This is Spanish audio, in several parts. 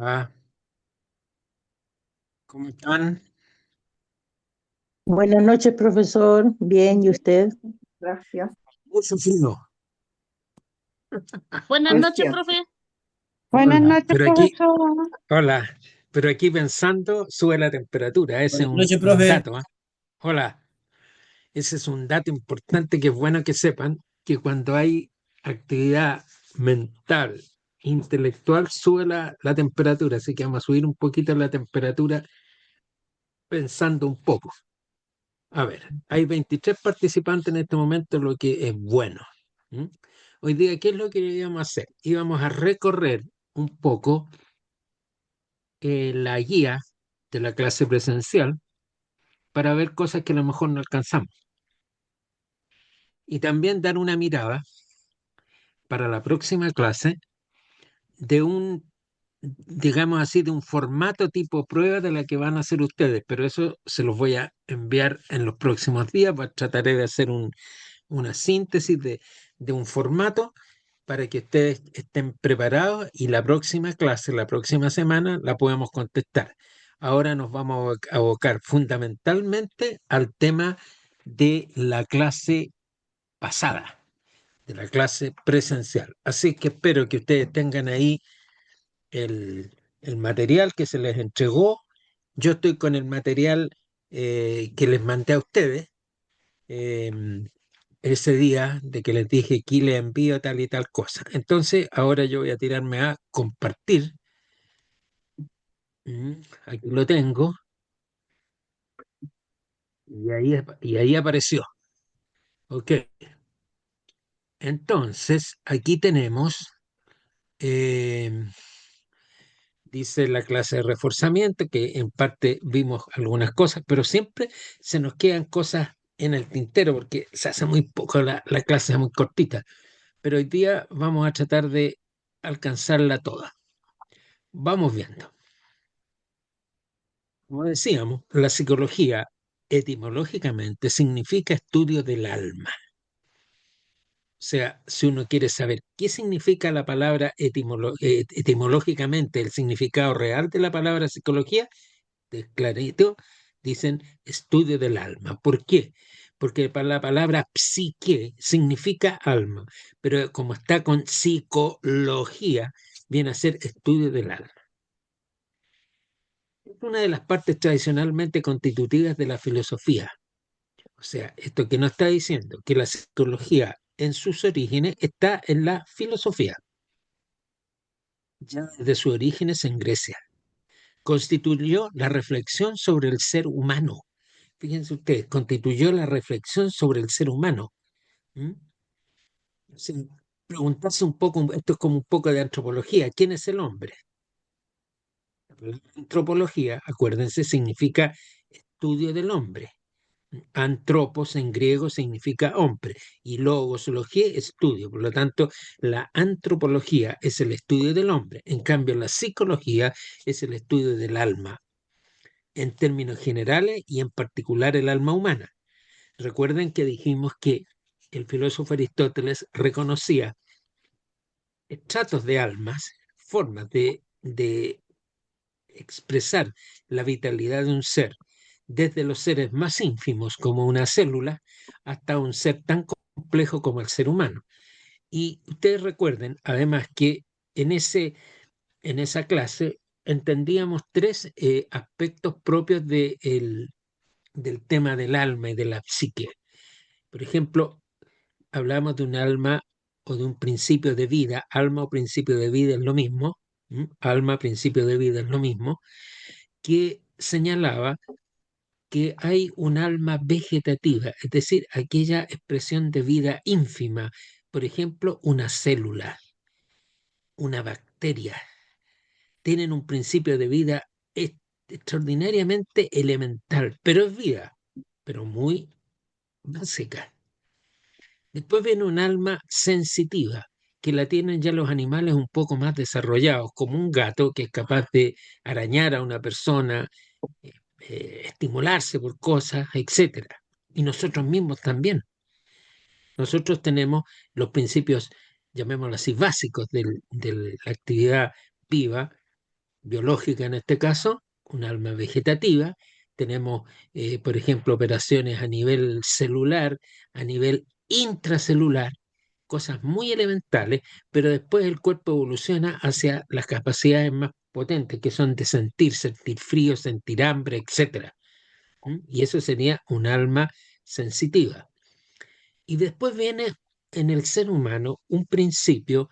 Ah, ¿cómo están? Buenas noches, profesor. Bien, ¿y usted? Gracias. Mucho frío. Buenas Es noches, cierto. profe. Buenas Hola, noches, pero aquí, profesor. hola, pero aquí pensando, sube la temperatura. Ese es Buenas un, noches, un profe. dato, ¿ah? Hola, ese es un dato importante que es bueno que sepan que cuando hay actividad mental, intelectual, sube la temperatura. Así que vamos a subir un poquito la temperatura pensando un poco. A ver, hay 23 participantes en este momento, lo que es bueno. ¿M? Hoy día, ¿qué es lo que íbamos a hacer? Íbamos a recorrer un poco la guía de la clase presencial para ver cosas que a lo mejor no alcanzamos. Y también dar una mirada para la próxima clase de un, digamos así, de un formato tipo prueba de la que van a hacer ustedes, pero eso se los voy a enviar en los próximos días, pues trataré de hacer una síntesis de un formato para que ustedes estén preparados y la próxima clase, la próxima semana, la podamos contestar. Ahora nos vamos a abocar fundamentalmente al tema de la clase pasada, de la clase presencial. Así que espero que ustedes tengan ahí el material que se les entregó. Yo estoy con el material que les mandé a ustedes. em, ese día de que les dije que les envío tal y tal cosa. Entonces, ahora yo voy a tirarme a compartir. Aquí lo tengo y ahí apareció. Ok, entonces aquí tenemos, eh, dice la clase de reforzamiento, que en parte vimos algunas cosas, pero siempre se nos quedan cosas en el tintero porque se hace muy poco, la clase es muy cortita, pero hoy día vamos a tratar de alcanzarla toda. Vamos viendo. Como decíamos, la psicología etimológicamente significa estudio del alma. O sea, si uno quiere saber qué significa la palabra etimológicamente, el significado real de la palabra psicología, de clarito, dicen estudio del alma. ¿Por qué? Porque la palabra psique significa alma, pero como está con psicología, viene a ser estudio del alma. Es una de las partes tradicionalmente constitutivas de la filosofía. O sea, esto que nos está diciendo, que la psicología en sus orígenes está en la filosofía, ya desde sus orígenes en Grecia. Constituyó la reflexión sobre el ser humano. Fíjense ustedes, constituyó la reflexión sobre el ser humano. ¿Mm? Sin preguntarse un poco, esto es como un poco de antropología, ¿quién es el hombre? La antropología, acuérdense, significa estudio del hombre. Antropos en griego significa hombre y logosología, estudio. Por lo tanto, la antropología es el estudio del hombre. En cambio, la psicología es el estudio del alma, en términos generales y en particular el alma humana. Recuerden que dijimos que el filósofo Aristóteles reconocía estratos de almas, formas de expresar la vitalidad de un ser, desde los seres más ínfimos como una célula hasta un ser tan complejo como el ser humano. Y ustedes recuerden, además, que en, en esa clase entendíamos tres aspectos propios del tema del alma y de la psique. Por ejemplo, hablamos de un alma o de un principio de vida. Alma o principio de vida es lo mismo. Alma, principio de vida es lo mismo, que señalaba que hay un alma vegetativa, es decir, aquella expresión de vida ínfima, por ejemplo, una célula, una bacteria, tienen un principio de vida extraordinariamente elemental, pero es vida, pero muy básica. Después viene un alma sensitiva, que la tienen ya los animales un poco más desarrollados, como un gato que es capaz de arañar a una persona, estimularse por cosas, etcétera. Y nosotros mismos también. Nosotros tenemos los principios, llamémoslo así, básicos de la actividad viva, biológica en este caso, un alma vegetativa. Tenemos, por ejemplo, operaciones a nivel celular, a nivel intracelular, cosas muy elementales, pero después el cuerpo evoluciona hacia las capacidades más potentes, que son de sentir, sentir frío, sentir hambre, etcétera. ¿Mm? Y eso sería un alma sensitiva. Y después viene en el ser humano un principio,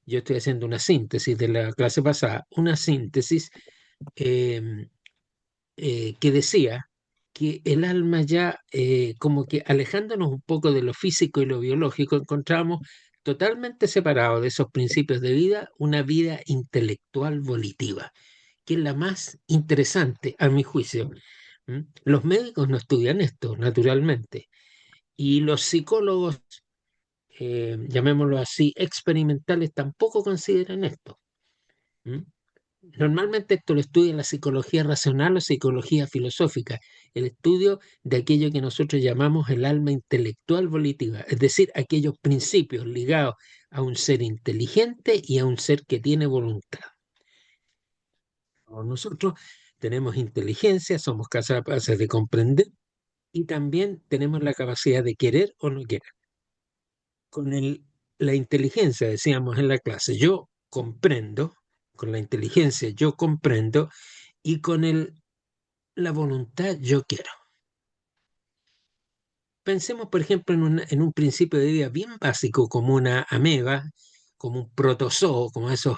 yo estoy haciendo una síntesis de la clase pasada, una síntesis eh, que decía que el alma ya, como que alejándonos un poco de lo físico y lo biológico, encontramos totalmente separado de esos principios de vida una vida intelectual volitiva, que es la más interesante a mi juicio. ¿Mm? Los médicos no estudian esto, naturalmente, y los psicólogos, llamémoslo así, experimentales, tampoco consideran esto. ¿Mm? Normalmente esto lo estudia la psicología racional o psicología filosófica, el estudio de aquello que nosotros llamamos el alma intelectual volitiva, es decir, aquellos principios ligados a un ser inteligente y a un ser que tiene voluntad. Nosotros tenemos inteligencia, somos capaces de comprender y también tenemos la capacidad de querer o no querer. Con la inteligencia, decíamos en la clase, yo comprendo, con la inteligencia yo comprendo y con la voluntad yo quiero. Pensemos, por ejemplo, en un principio de vida bien básico, como una ameba, como un protozoo, como esos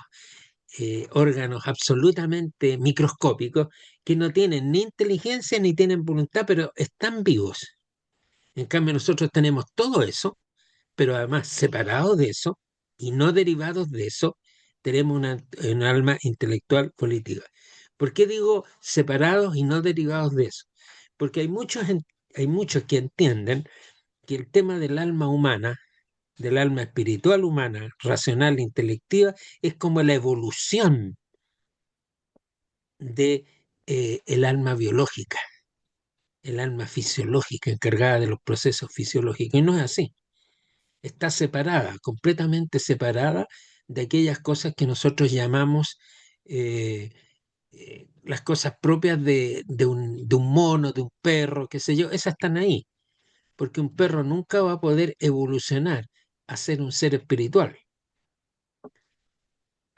órganos absolutamente microscópicos que no tienen ni inteligencia ni tienen voluntad, pero están vivos. En cambio, nosotros tenemos todo eso, pero además separados de eso y no derivados de eso, tenemos un alma intelectual política. ¿Por qué digo separados y no derivados de eso? Porque hay muchos que entienden que el tema del alma humana, del alma espiritual humana, racional, intelectiva, es como la evolución de el alma biológica, el alma fisiológica encargada de los procesos fisiológicos. Y no es así. Está separada, completamente separada de aquellas cosas que nosotros llamamos eh, las cosas propias de un mono, de un perro, qué sé yo, esas están ahí, porque un perro nunca va a poder evolucionar a ser un ser espiritual, por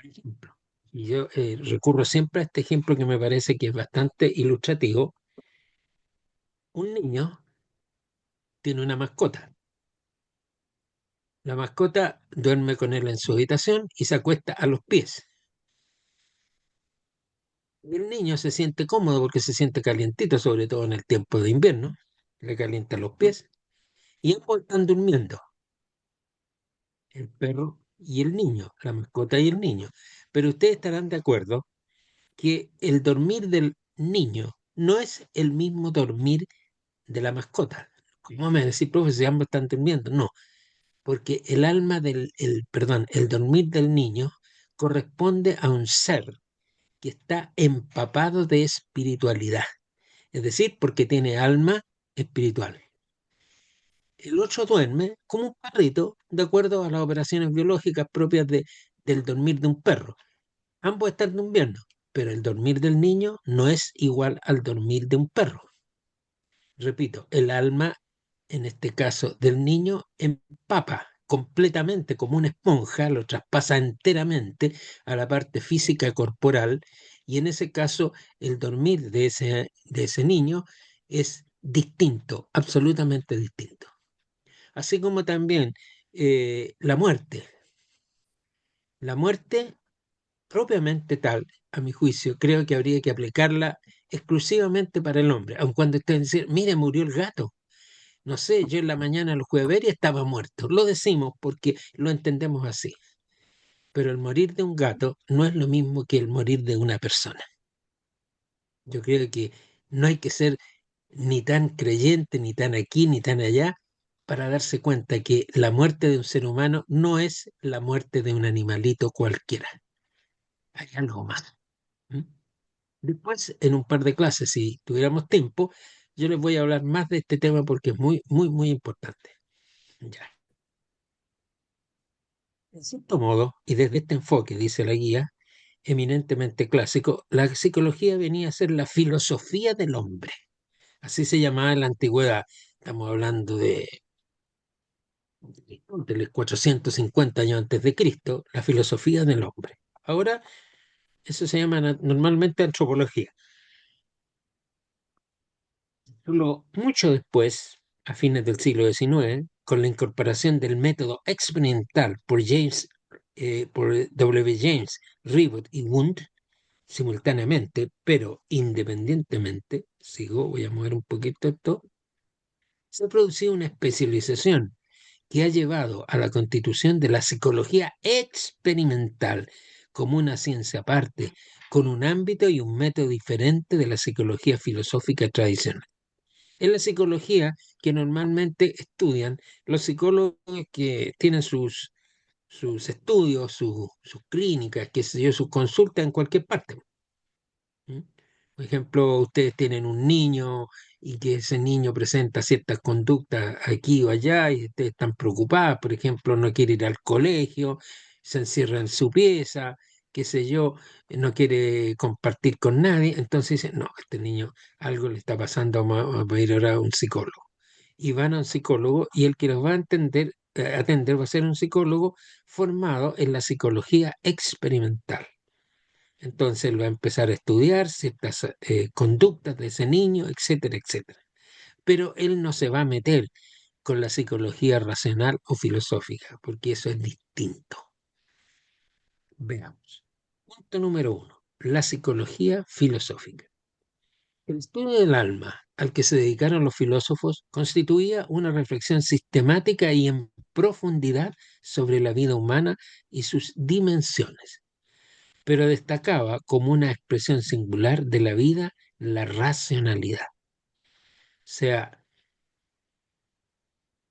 ejemplo. Y yo recurro siempre a este ejemplo que me parece que es bastante ilustrativo. Un niño tiene una mascota. La mascota duerme con él en su habitación y se acuesta a los pies. Y el niño se siente cómodo porque se siente calientito, sobre todo en el tiempo de invierno. Le calienta los pies y ambos están durmiendo, el perro y el niño, la mascota y el niño. Pero ustedes estarán de acuerdo que el dormir del niño no es el mismo dormir de la mascota. ¿Cómo me decís, profe, si ambos están durmiendo? No, porque el alma perdón, el dormir del niño corresponde a un ser que está empapado de espiritualidad, es decir, porque tiene alma espiritual. El otro duerme como un perrito, de acuerdo a las operaciones biológicas propias del dormir de un perro. Ambos están durmiendo, pero el dormir del niño no es igual al dormir de un perro. Repito, el alma, en este caso del niño, empapa completamente como una esponja, lo traspasa enteramente a la parte física corporal y en ese caso el dormir de ese niño es distinto, absolutamente distinto. Así como también la muerte. La muerte propiamente tal, a mi juicio, creo que habría que aplicarla exclusivamente para el hombre, aun cuando usted dice, mire, murió el gato. No sé, yo en la mañana lo fui a ver y estaba muerto. Lo decimos porque lo entendemos así. Pero el morir de un gato no es lo mismo que el morir de una persona. Yo creo que no hay que ser ni tan creyente, ni tan aquí, ni tan allá, para darse cuenta que la muerte de un ser humano no es la muerte de un animalito cualquiera. Hay algo más. ¿Mm? Después, en un par de clases, si tuviéramos tiempo, yo les voy a hablar más de este tema porque es muy, muy, muy importante. Ya. En cierto modo, y desde este enfoque, dice la guía, eminentemente clásico, la psicología venía a ser la filosofía del hombre. Así se llamaba en la antigüedad. Estamos hablando de los 450 años antes de Cristo, la filosofía del hombre. Ahora, eso se llama normalmente antropología. Solo mucho después, a fines del siglo XIX, con la incorporación del método experimental por W. James, Ribot y Wundt, simultáneamente, pero independientemente, voy a mover un poquito esto, se ha producido una especialización que ha llevado a la constitución de la psicología experimental como una ciencia aparte, con un ámbito y un método diferente de la psicología filosófica tradicional. Es la psicología que normalmente estudian los psicólogos que tienen sus estudios, sus clínicas, qué sé yo, sus consultas en cualquier parte. ¿Mm? Por ejemplo, ustedes tienen un niño y que ese niño presenta ciertas conductas aquí o allá y ustedes están preocupados, por ejemplo, no quiere ir al colegio, se encierra en su pieza, qué sé yo, no quiere compartir con nadie, entonces dicen, no, este niño algo le está pasando, vamos a ir ahora a un psicólogo. Y van a un psicólogo y el que los va a atender va a ser un psicólogo formado en la psicología experimental. Entonces él va a empezar a estudiar ciertas conductas de ese niño, etcétera, etcétera. Pero él no se va a meter con la psicología racional o filosófica, porque eso es distinto. Veamos. Punto número uno, la psicología filosófica. El estudio del alma al que se dedicaron los filósofos constituía una reflexión sistemática y en profundidad sobre la vida humana y sus dimensiones, pero destacaba como una expresión singular de la vida la racionalidad. O sea,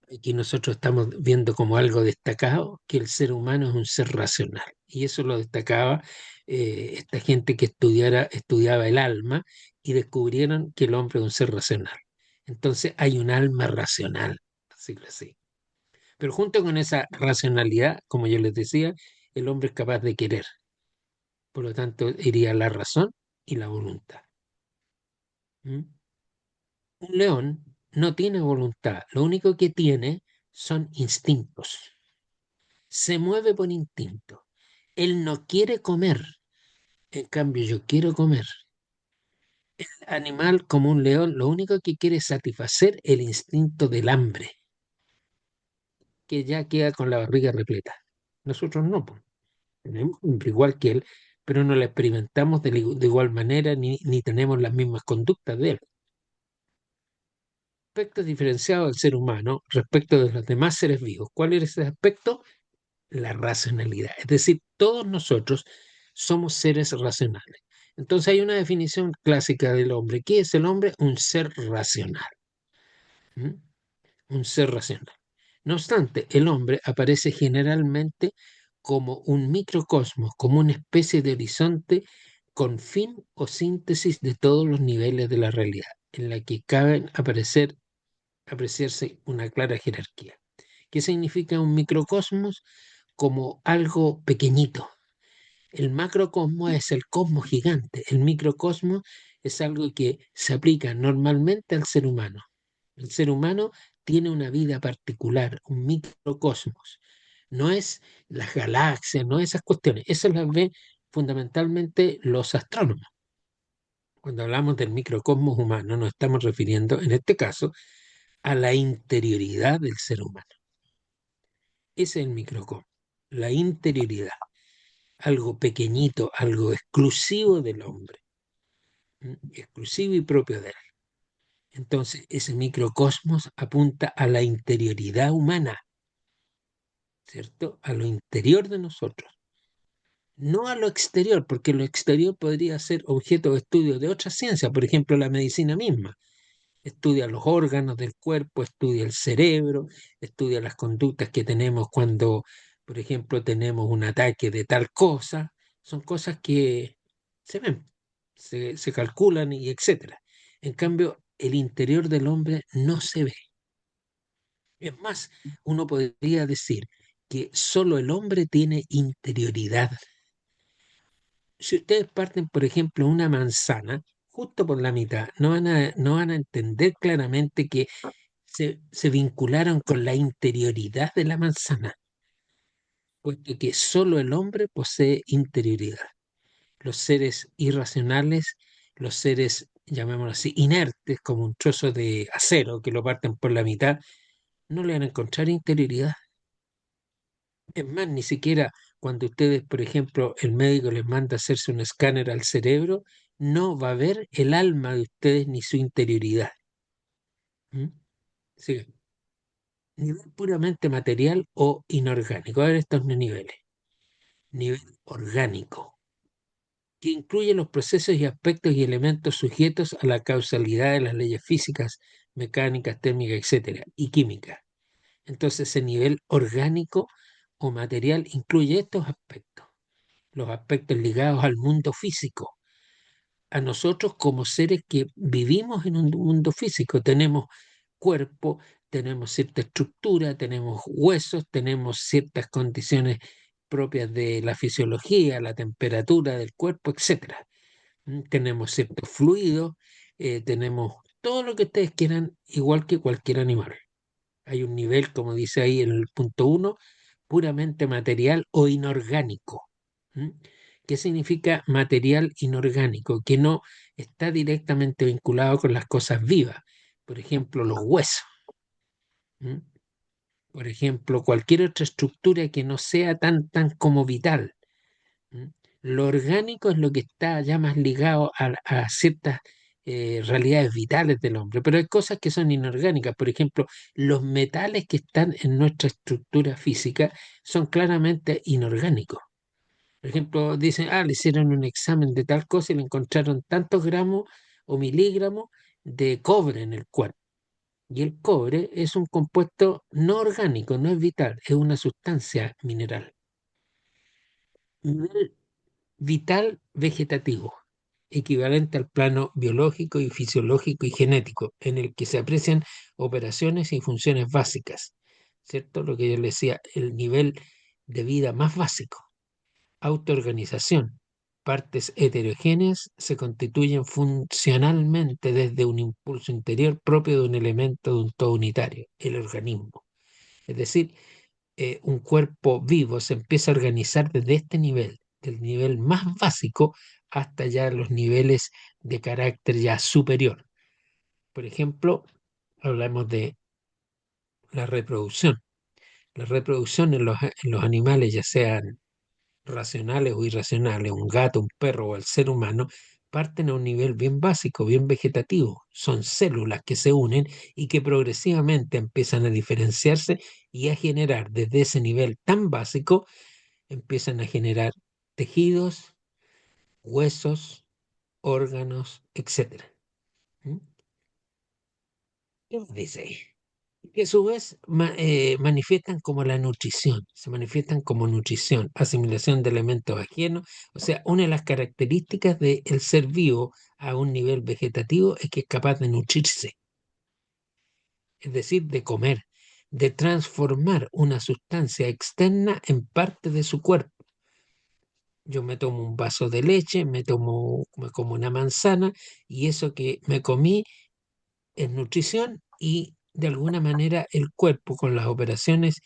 aquí nosotros estamos viendo como algo destacado que el ser humano es un ser racional. Y eso lo destacaba esta gente que estudiaba el alma y descubrieron que el hombre es un ser racional. Entonces hay un alma racional, decirlo así. Pero junto con esa racionalidad, como yo les decía, el hombre es capaz de querer. Por lo tanto, iría la razón y la voluntad. ¿Mm? Un león no tiene voluntad, lo único que tiene son instintos. Se mueve por instinto. Él no quiere comer, en cambio yo quiero comer. Animal como un león, lo único que quiere es satisfacer el instinto del hambre, que ya queda con la barriga repleta. Nosotros no, pues, tenemos hambre igual que él, pero no la experimentamos de igual manera ni tenemos las mismas conductas de él. Aspectos diferenciados del ser humano respecto de los demás seres vivos. ¿Cuál es ese aspecto? La racionalidad. Es decir, todos nosotros somos seres racionales. Entonces hay una definición clásica del hombre. ¿Qué es el hombre? Un ser racional. ¿Mm? Un ser racional. No obstante, el hombre aparece generalmente como un microcosmos, como una especie de horizonte con fin o síntesis de todos los niveles de la realidad, en la que caben apreciarse una clara jerarquía. ¿Qué significa un microcosmos? Como algo pequeñito. El macrocosmos es el cosmos gigante. El microcosmos es algo que se aplica normalmente al ser humano. El ser humano tiene una vida particular, un microcosmos. No es las galaxias, no esas cuestiones. Esas las ven fundamentalmente los astrónomos. Cuando hablamos del microcosmos humano, nos estamos refiriendo, en este caso, a la interioridad del ser humano. Ese es el microcosmos, la interioridad, algo pequeñito, algo exclusivo del hombre, exclusivo y propio de él. Entonces, ese microcosmos apunta a la interioridad humana, ¿cierto? A lo interior de nosotros, no a lo exterior, porque lo exterior podría ser objeto de estudio de otras ciencias, por ejemplo, la medicina misma. Estudia los órganos del cuerpo, estudia el cerebro, estudia las conductas que tenemos cuando, por ejemplo, tenemos un ataque de tal cosa. Son cosas que se ven, se calculan y etcétera. En cambio, el interior del hombre no se ve. Es más, uno podría decir que solo el hombre tiene interioridad. si ustedes parten, por ejemplo, una manzana, justo por la mitad, no van a entender claramente que se vincularon con la interioridad de la manzana, puesto que solo el hombre posee interioridad. Los seres irracionales, los seres, llamémoslo así, inertes, como un trozo de acero que lo parten por la mitad, no le van a encontrar interioridad. Es más, ni siquiera cuando ustedes, por ejemplo, el médico les manda a hacerse un escáner al cerebro, no va a ver el alma de ustedes ni su interioridad. ¿Mm? Sí, nivel puramente material o inorgánico. A ver estos niveles. Nivel orgánico, que incluye los procesos y aspectos y elementos sujetos a la causalidad de las leyes físicas, mecánicas, térmicas, etcétera, y químicas. Entonces, el nivel orgánico o material incluye estos aspectos, los aspectos ligados al mundo físico, a nosotros como seres que vivimos en un mundo físico. Tenemos cuerpo, tenemos cierta estructura, tenemos huesos, tenemos ciertas condiciones propias de la fisiología, la temperatura del cuerpo, etcétera. Tenemos ciertos fluidos, tenemos todo lo que ustedes quieran, igual que cualquier animal. Hay un nivel, como dice ahí en el punto uno, puramente material o inorgánico. ¿Mm? ¿Qué significa material inorgánico? Que no está directamente vinculado con las cosas vivas. Por ejemplo, los huesos. ¿Mm? Por ejemplo, cualquier otra estructura que no sea tan como vital. ¿Mm? Lo orgánico es lo que está ya más ligado a ciertas realidades vitales del hombre, pero hay cosas que son inorgánicas. Por ejemplo, los metales que están en nuestra estructura física son claramente inorgánicos. Por ejemplo, dicen, le hicieron un examen de tal cosa y le encontraron tantos gramos o miligramos de cobre en el cuerpo. Y el cobre es un compuesto no orgánico, no es vital, es una sustancia mineral. Nivel vital vegetativo, equivalente al plano biológico y fisiológico y genético, en el que se aprecian operaciones y funciones básicas, ¿cierto? Lo que yo le decía, el nivel de vida más básico, autoorganización. Partes heterogéneas se constituyen funcionalmente desde un impulso interior propio de un elemento de un todo unitario, el organismo. Es decir, un cuerpo vivo se empieza a organizar desde este nivel, del nivel más básico hasta ya los niveles de carácter ya superior. Por ejemplo, hablamos de la reproducción. La reproducción en los animales, ya sean racionales o irracionales, un gato, un perro o el ser humano, parten a un nivel bien básico, bien vegetativo. Son células que se unen y que progresivamente empiezan a diferenciarse y a generar desde ese nivel tan básico, empiezan a generar tejidos, huesos, órganos, etcétera. ¿Mm? ¿Qué más dice ahí? Que a su vez manifiestan como la nutrición, se manifiestan como nutrición, asimilación de elementos ajenos. O sea, una de las características del ser vivo a un nivel vegetativo es que es capaz de nutrirse, es decir, de comer, de transformar una sustancia externa en parte de su cuerpo. Yo me tomo un vaso de leche, me como una manzana y eso que me comí es nutrición y de alguna manera el cuerpo con las operaciones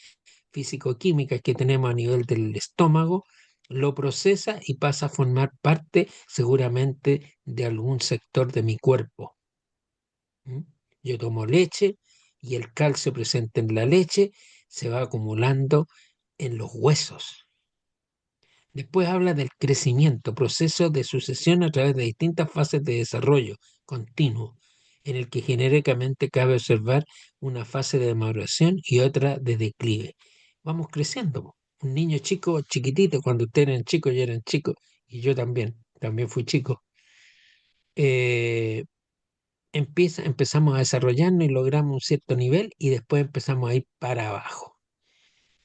físico-químicas que tenemos a nivel del estómago lo procesa y pasa a formar parte seguramente de algún sector de mi cuerpo. ¿Mm? Yo tomo leche y el calcio presente en la leche se va acumulando en los huesos. Después habla del crecimiento, proceso de sucesión a través de distintas fases de desarrollo continuo, en el que genéricamente cabe observar una fase de maduración y otra de declive. Vamos creciendo. Un niño chico, chiquitito, cuando ustedes eran chicos, yo eran chico, y yo también fui chico. eh, empezamos a desarrollarnos y logramos un cierto nivel y después empezamos a ir para abajo.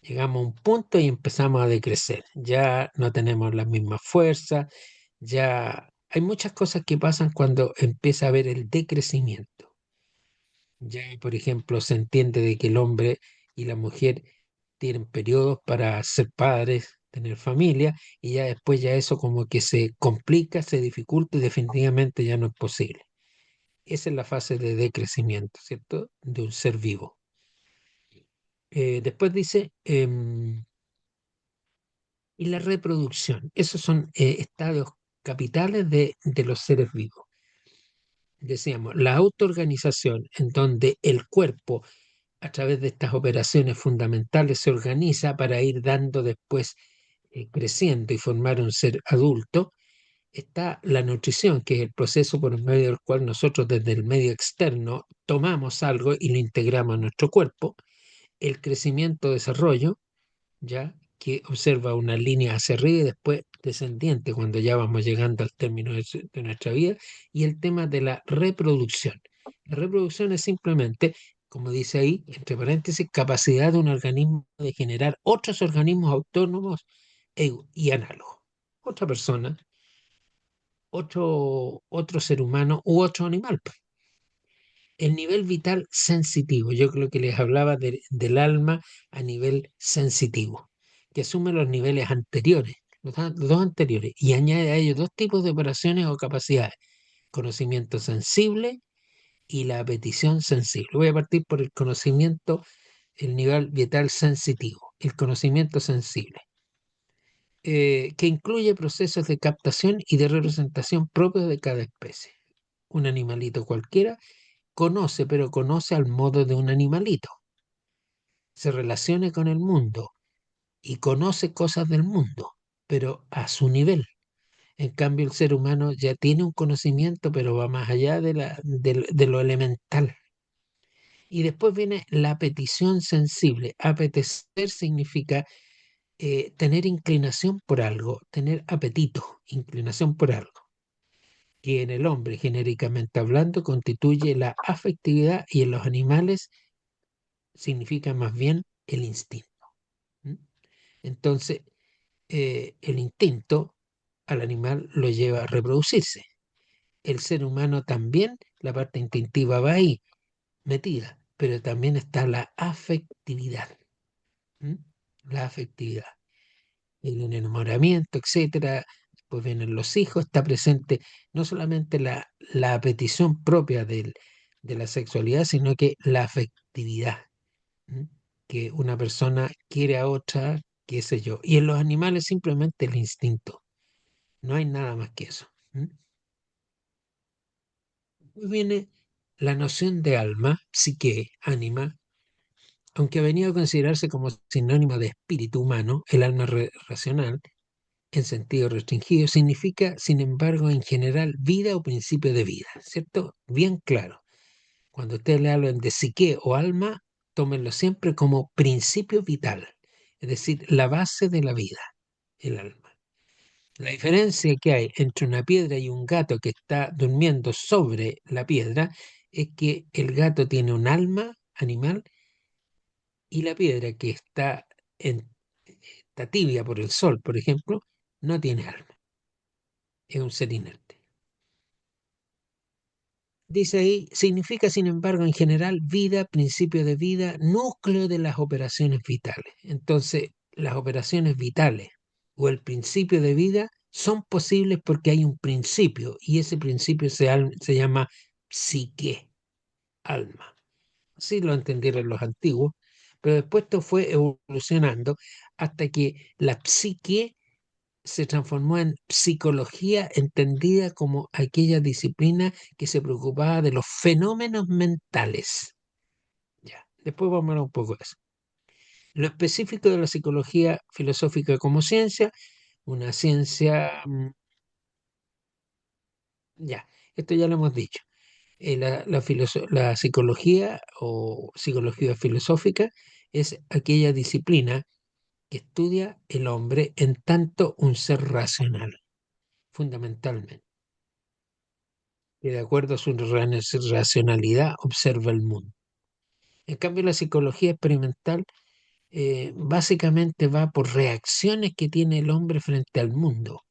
Llegamos a un punto y empezamos a decrecer. Ya no tenemos la misma fuerza, ya hay muchas cosas que pasan cuando empieza a haber el decrecimiento. Ya, por ejemplo, se entiende de que el hombre y la mujer tienen periodos para ser padres, tener familia, y ya después ya eso como que se complica, se dificulta y definitivamente ya no es posible. Esa es la fase de decrecimiento, ¿cierto? De un ser vivo. Después dice, y la reproducción. Esos son estadios capitales de los seres vivos. Decíamos, la autoorganización, en donde el cuerpo, a través de estas operaciones fundamentales, se organiza para ir dando después, creciendo y formar un ser adulto. Está la nutrición, que es el proceso por medio del cual nosotros desde el medio externo tomamos algo y lo integramos a nuestro cuerpo. El crecimiento, desarrollo, ya que observa una línea hacia arriba y después descendiente cuando ya vamos llegando al término de nuestra vida, y el tema de la reproducción. La reproducción es simplemente, como dice ahí, entre paréntesis, capacidad de un organismo de generar otros organismos autónomos y análogos. Otra persona, otro ser humano u otro animal. El nivel vital sensitivo, yo creo que les hablaba del alma a nivel sensitivo, que asume los niveles anteriores, los dos anteriores, y añade a ellos dos tipos de operaciones o capacidades: conocimiento sensible y la petición sensible. Voy a partir por el conocimiento, el nivel vital sensitivo, el conocimiento sensible, que incluye procesos de captación y de representación propios de cada especie. Un animalito cualquiera conoce, pero conoce al modo de un animalito. Se relaciona con el mundo y conoce cosas del mundo, pero a su nivel. En cambio, el ser humano ya tiene un conocimiento, pero va más allá de lo elemental. Y después viene la petición sensible. Apetecer significa tener inclinación por algo, tener apetito, inclinación por algo, que en el hombre, genéricamente hablando, constituye la afectividad, y en los animales significa más bien el instinto. ¿M? Entonces, el instinto al animal lo lleva a reproducirse. El ser humano también, la parte instintiva va ahí, metida, pero también está la afectividad. ¿M? La afectividad, el enamoramiento, etcétera. Después vienen los hijos, está presente no solamente la petición propia de la sexualidad, sino que la afectividad. ¿M? Que una persona quiere a otra, qué sé yo. Y en los animales simplemente el instinto. No hay nada más que eso. ¿M? Después viene la noción de alma, psique, ánima, aunque ha venido a considerarse como sinónimo de espíritu humano. El alma racional, en sentido restringido, significa, sin embargo, en general, vida o principio de vida, ¿cierto? Bien claro. Cuando ustedes le hablan de psique o alma, tómenlo siempre como principio vital, es decir, la base de la vida, el alma. La diferencia que hay entre una piedra y un gato que está durmiendo sobre la piedra es que el gato tiene un alma animal, y la piedra que está tibia por el sol, por ejemplo, no tiene alma, es un ser inerte. Dice ahí, significa, sin embargo, en general, vida, principio de vida, núcleo de las operaciones vitales. Entonces, las operaciones vitales o el principio de vida son posibles porque hay un principio, y ese principio se llama psique, alma. Así lo entendieron los antiguos, pero después esto fue evolucionando hasta que la psique se transformó en psicología, entendida como aquella disciplina que se preocupaba de los fenómenos mentales. Ya, después vamos a hablar un poco de eso. Lo específico de la psicología filosófica como ciencia, una ciencia, ya, esto ya lo hemos dicho. La psicología o psicología filosófica es aquella disciplina que estudia el hombre en tanto un ser racional, fundamentalmente, que de acuerdo a su racionalidad observa el mundo. En cambio, la psicología experimental básicamente va por reacciones que tiene el hombre frente al mundo.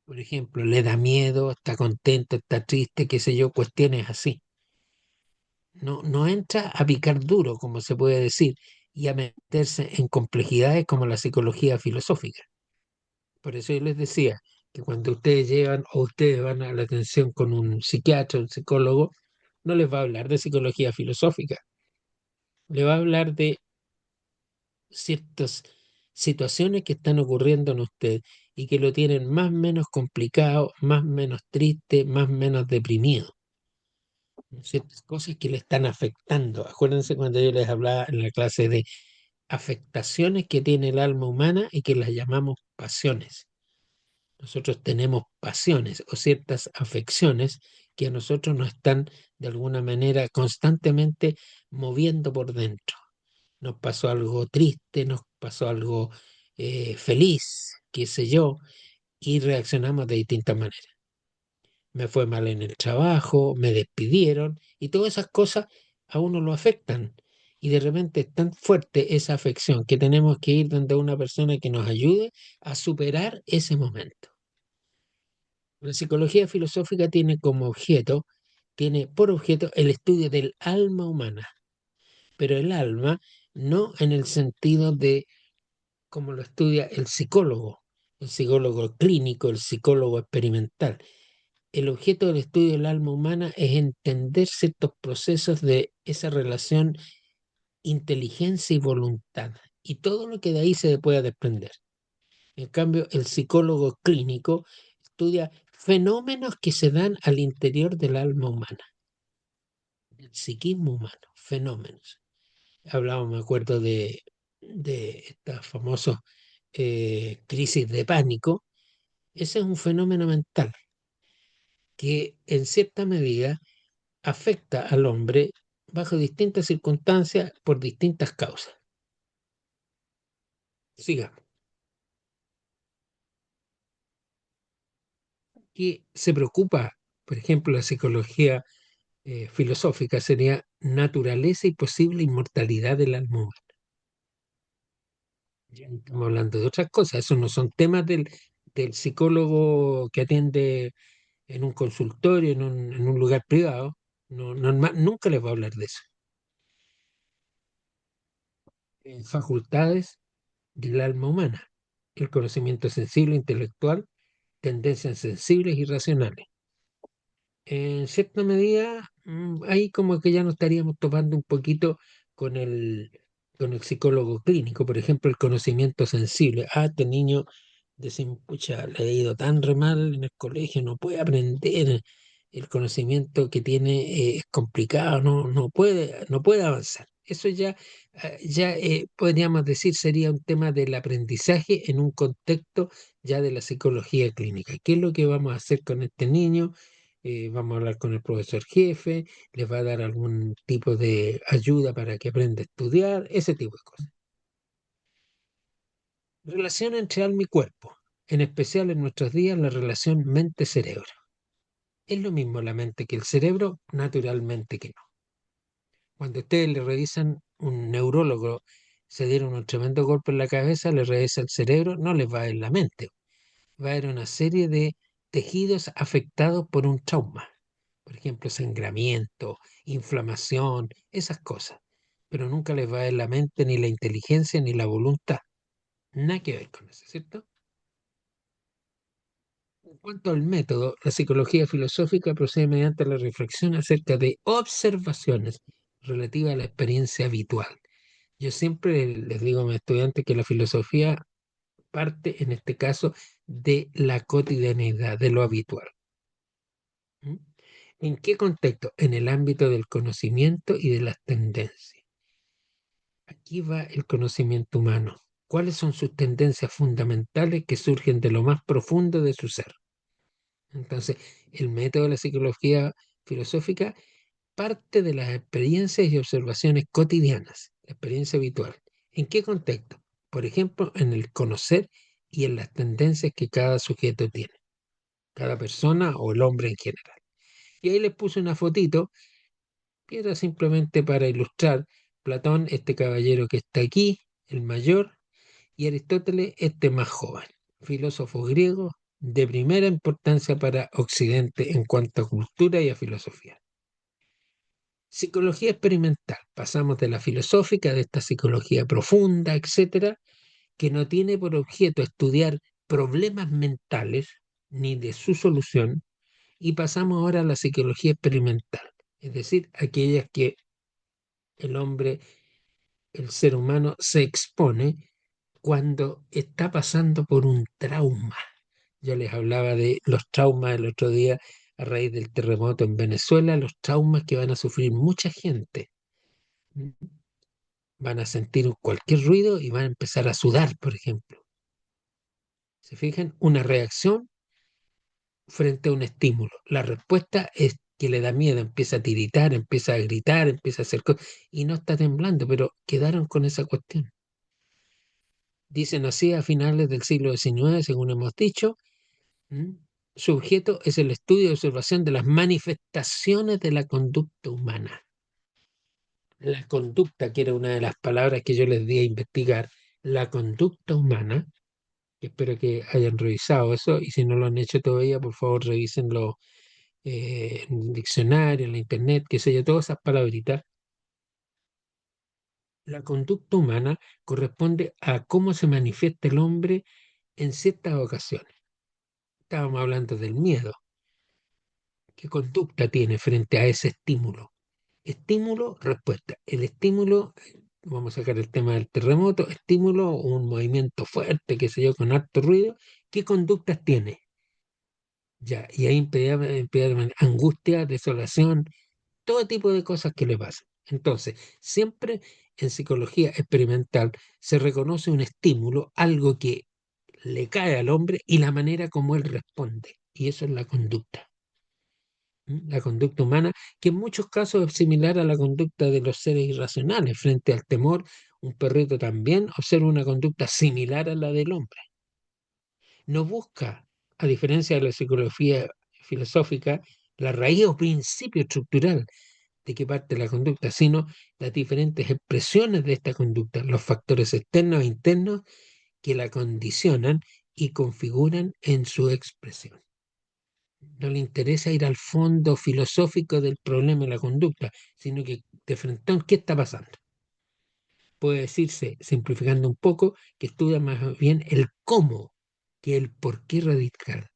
Por ejemplo, le da miedo, está contento, está triste, qué sé yo, cuestiones así. No, no entra a picar duro, como se puede decir, y a meterse en complejidades como la psicología filosófica. Por eso yo les decía que cuando ustedes llevan o ustedes van a la atención con un psiquiatra, un psicólogo, no les va a hablar de psicología filosófica, le va a hablar de ciertas situaciones que están ocurriendo en usted y que lo tienen más o menos complicado, más o menos triste, más o menos deprimido. Ciertas cosas que le están afectando. Acuérdense cuando yo les hablaba en la clase de afectaciones que tiene el alma humana y que las llamamos pasiones. Nosotros tenemos pasiones o ciertas afecciones que a nosotros nos están de alguna manera constantemente moviendo por dentro. Nos pasó algo triste, nos pasó algo feliz, qué sé yo, y reaccionamos de distintas maneras. Me fue mal en el trabajo, me despidieron, y todas esas cosas a uno lo afectan. Y de repente es tan fuerte esa afección que tenemos que ir donde una persona que nos ayude a superar ese momento. La psicología filosófica tiene por objeto el estudio del alma humana, pero el alma no en el sentido de como lo estudia el psicólogo clínico, el psicólogo experimental. El objeto del estudio del alma humana es entender ciertos procesos de esa relación inteligencia y voluntad, y todo lo que de ahí se pueda desprender. En cambio, el psicólogo clínico estudia fenómenos que se dan al interior del alma humana, del psiquismo humano, fenómenos. Hablaba, me acuerdo de estas famosas crisis de pánico. Ese es un fenómeno mental que en cierta medida afecta al hombre bajo distintas circunstancias por distintas causas. Sigamos. Que se preocupa, por ejemplo, la psicología filosófica sería naturaleza y posible inmortalidad del alma humana. Ya estamos hablando de otras cosas, esos no son temas del psicólogo que atiende en un consultorio, en un lugar privado. No, nunca les va a hablar de eso. Facultades del alma humana, el conocimiento sensible, intelectual, tendencias sensibles y racionales. En cierta medida, ahí como que ya nos estaríamos topando un poquito con con el psicólogo clínico, por ejemplo, el conocimiento sensible. Ah, este niño, decimos, pucha, le ha ido tan re mal en el colegio, no puede aprender, el conocimiento que tiene es complicado, no puede avanzar. Eso ya, podríamos decir, sería un tema del aprendizaje en un contexto ya de la psicología clínica. ¿Qué es lo que vamos a hacer con este niño? Vamos a hablar con el profesor jefe, les va a dar algún tipo de ayuda para que aprenda a estudiar, ese tipo de cosas. Relación entre alma y cuerpo, en especial en nuestros días la relación mente-cerebro. ¿Es lo mismo la mente que el cerebro? Naturalmente que no. Cuando ustedes le revisan un neurólogo, se dieron un tremendo golpe en la cabeza, le revisa el cerebro, no les va a ir la mente, va a haber una serie de tejidos afectados por un trauma. Por ejemplo, sangramiento, inflamación, esas cosas. Pero nunca les va a ir la mente, ni la inteligencia, ni la voluntad. Nada que ver con eso, ¿cierto? En cuanto al método, la psicología filosófica procede mediante la reflexión acerca de observaciones relativas a la experiencia habitual. Yo siempre les digo a mis estudiantes que la filosofía parte, en este caso, de la cotidianidad, de lo habitual. ¿Mm? ¿En qué contexto? En el ámbito del conocimiento y de las tendencias. Aquí va el conocimiento humano. ¿Cuáles son sus tendencias fundamentales que surgen de lo más profundo de su ser? Entonces, el método de la psicología filosófica parte de las experiencias y observaciones cotidianas, la experiencia habitual. ¿En qué contexto? Por ejemplo, en el conocer y en las tendencias que cada sujeto tiene, cada persona o el hombre en general. Y ahí les puse una fotito que era simplemente para ilustrar Platón, este caballero que está aquí, el mayor, y Aristóteles, este más joven, filósofo griego de primera importancia para Occidente en cuanto a cultura y a filosofía. Psicología experimental. Pasamos de la filosófica, de esta psicología profunda, etcétera, que no tiene por objeto estudiar problemas mentales ni de su solución, y pasamos ahora a la psicología experimental, es decir, aquellas que el hombre, el ser humano, se expone cuando está pasando por un trauma. Yo les hablaba de los traumas el otro día a raíz del terremoto en Venezuela, los traumas que van a sufrir mucha gente. ¿Mm? Van a sentir cualquier ruido y van a empezar a sudar, por ejemplo. ¿Se fijan? Una reacción frente a un estímulo. La respuesta es que le da miedo, empieza a tiritar, empieza a gritar, empieza a hacer cosas y no está temblando, pero quedaron con esa cuestión. Dicen así a finales del siglo XIX, según hemos dicho. ¿Mm? Su objeto es el estudio y observación de las manifestaciones de la conducta humana. La conducta, que era una de las palabras que yo les di a investigar, la conducta humana, que espero que hayan revisado eso, y si no lo han hecho todavía, por favor revísenlo en el diccionario, en la internet, qué sé yo, todas esas palabritas. La conducta humana corresponde a cómo se manifiesta el hombre en ciertas ocasiones. Estábamos hablando del miedo. ¿Qué conducta tiene frente a ese estímulo? Estímulo, respuesta. El estímulo, vamos a sacar el tema del terremoto, estímulo, un movimiento fuerte, qué sé yo, con alto ruido. ¿Qué conductas tiene? Ya, y ahí empieza angustia, desolación, todo tipo de cosas que le pasan. Entonces, siempre en psicología experimental se reconoce un estímulo, algo que le cae al hombre y la manera como él responde. Y eso es la conducta. La conducta humana, que en muchos casos es similar a la conducta de los seres irracionales. Frente al temor, un perrito también observa una conducta similar a la del hombre. No busca, a diferencia de la psicología filosófica, la raíz o principio estructural de qué parte la conducta, sino las diferentes expresiones de esta conducta, los factores externos e internos que la condicionan y configuran en su expresión. No le interesa ir al fondo filosófico del problema de la conducta, sino que de frente a qué está pasando. Puede decirse, simplificando un poco, que estudia más bien el cómo que el por qué radical.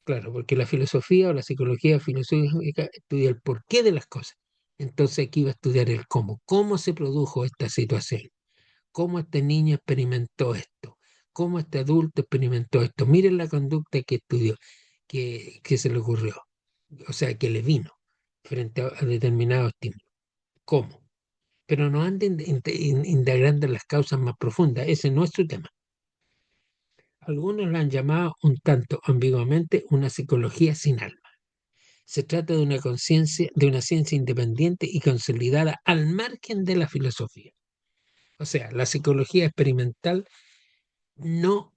Claro, porque la filosofía o la psicología filosófica estudia el porqué de las cosas. Entonces aquí va a estudiar el cómo se produjo esta situación, cómo este niño experimentó esto, cómo este adulto experimentó esto. Miren la conducta que estudió, que se le ocurrió, o sea, que le vino frente a determinado estímulo. ¿Cómo? Pero no anden indagando en las causas más profundas, ese no es su tema. Algunos la han llamado un tanto ambiguamente una psicología sin alma. Se trata de una conciencia, de una ciencia independiente y consolidada al margen de la filosofía. O sea, la psicología experimental no,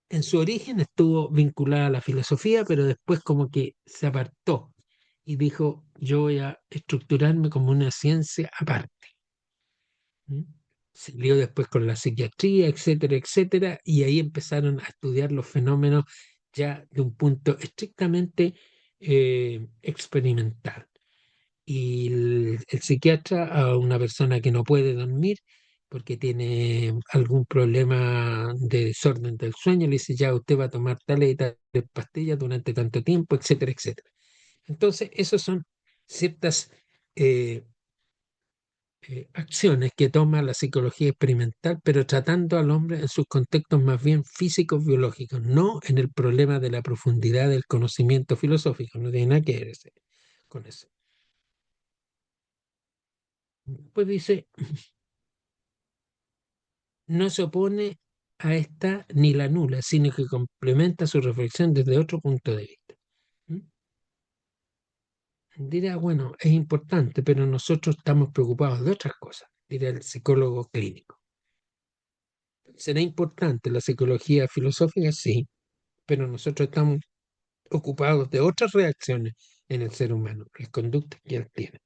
en su origen estuvo vinculada a la filosofía, pero después como que se apartó y dijo, yo voy a estructurarme como una ciencia aparte. ¿Mm? Siguió después con la psiquiatría, etcétera, etcétera, y ahí empezaron a estudiar los fenómenos ya de un punto estrictamente experimental. Y el psiquiatra a una persona que no puede dormir porque tiene algún problema de desorden del sueño, le dice, ya usted va a tomar tales y tales pastillas durante tanto tiempo, etcétera, etcétera. Entonces, esas son ciertas eh, acciones que toma la psicología experimental, pero tratando al hombre en sus contextos más bien físicos, biológicos, no en el problema de la profundidad del conocimiento filosófico, no tiene nada que ver con eso. Pues dice, no se opone a esta ni la nula, sino que complementa su reflexión desde otro punto de vista. ¿Mm? Dirá, bueno, es importante, pero nosotros estamos preocupados de otras cosas, dirá el psicólogo clínico. ¿Será importante la psicología filosófica? Sí, pero nosotros estamos ocupados de otras reacciones en el ser humano, las conductas que él tiene.